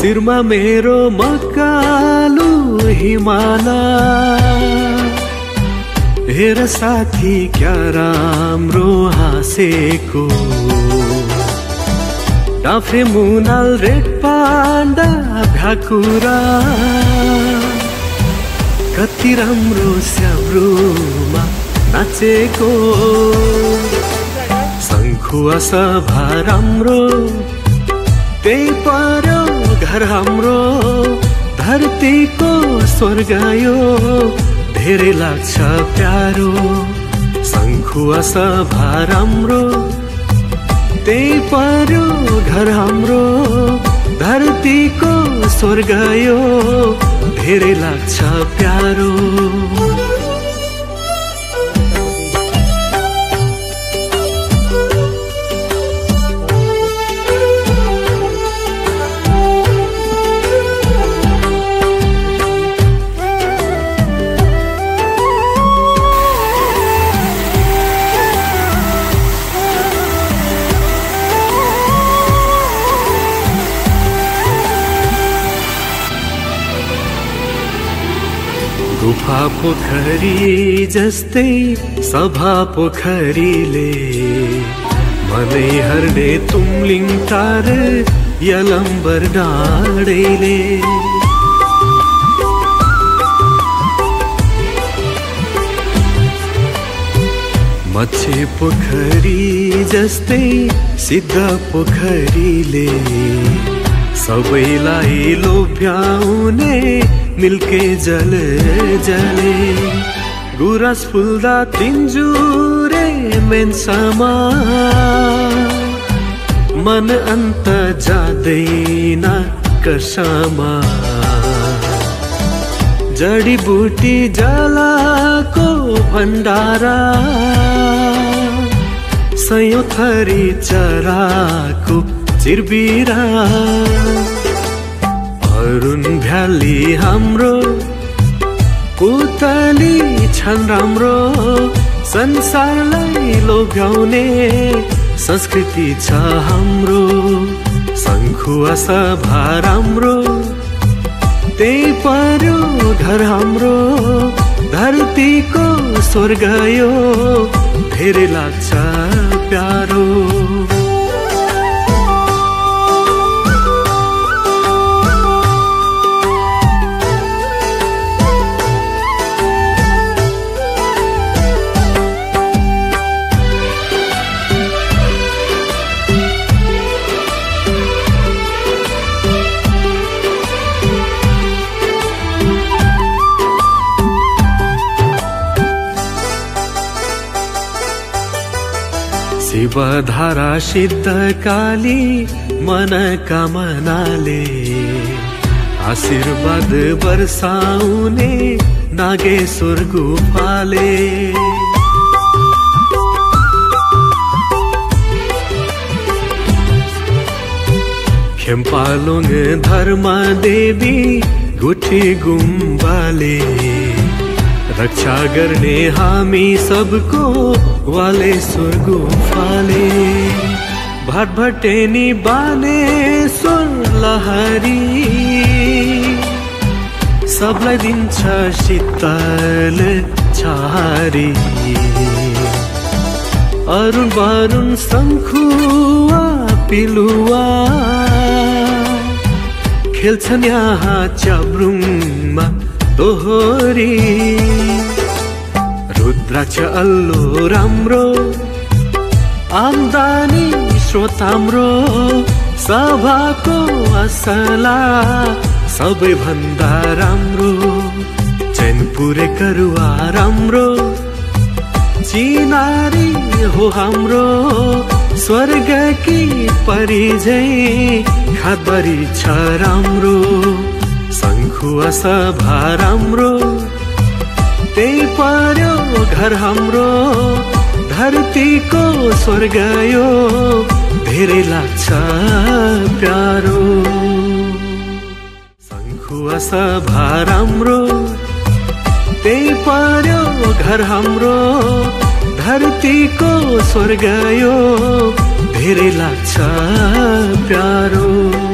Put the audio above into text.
शिरमा मेरो मकालु हिमाला हेर साथी क्या राम्रो हाँसेको डाफे मुनाल रेड पाण्डा भ्याकुरा कति राम्रो स्याब्रोमा नाचेको शङ्खुवा सभा राम्रो त्यही पर्यो घर हाम्रो धरतीको स्वर्ग यो धेरै लाग्छ प्यारो शङ्खुवा सभा राम्रो त्यही पर्यो घर हाम्रो धरतीको स्वर्ग यो धेरै लाग्छ प्यारो गुफा पोखरी जस्तै सभा पोखरीले मनै हर्ने तुमलिङ तार यलम्बर डाँडैले मच्छे पोखरी जस्तै सिद्ध पोखरीले सबैलाई लोभ्याउने मिल्के जल जले गुराँस फुल्दा तिनजुरे मेन्सामा मन अन्त जाँदैन कर्सामा जडीबुटी जलाको भण्डारा सयौं थरी चराको चिरबिरा अरुण भ्याली हाम्रो पुतली छन् राम्रो संसारलाई लोभ्याउने संस्कृति छ हाम्रो शङ्खुवा सभा राम्रो त्यही पर्यो घर हाम्रो धरतीको स्वर्ग यो धेरै लाग्छ प्यारो शिवधारा सिद्ध काली मनोकामनाले आशीर्वाद वर्षाउने नागेश्वर गुफाले खेम्पालुङ धर्म देवी गुठी गुम्बाले रक्षा गर्ने हामी सबको वालेश्वर गुफाले भटभटेनी बानेश्वर लहरी सबलाई दिन्छ शीतल छारी अरुण वरुण शङ्खुवा पिलुवा खेल्छन् यहाँ च्याब्रुङमा दोहोरी रुद्राक्ष अल्लो राम्रो आम्दानी स्रोत हाम्रो सभाको असला सबैभन्दा राम्रो चैनपुरे करुवा राम्रो चिनारी हो हाम्रो स्वर्गकी परिजय खादबरी छ राम्रो शङ्खुवा सभा राम्रो त्यही पर्यो घर हाम्रो धरतीको स्वर्ग यो धेरै लाग्छ प्यारो शङ्खुवा सभा राम्रो त्यही पर्यो घर हाम्रो धरतीको स्वर्ग यो धेरै लाग्छ प्यारो।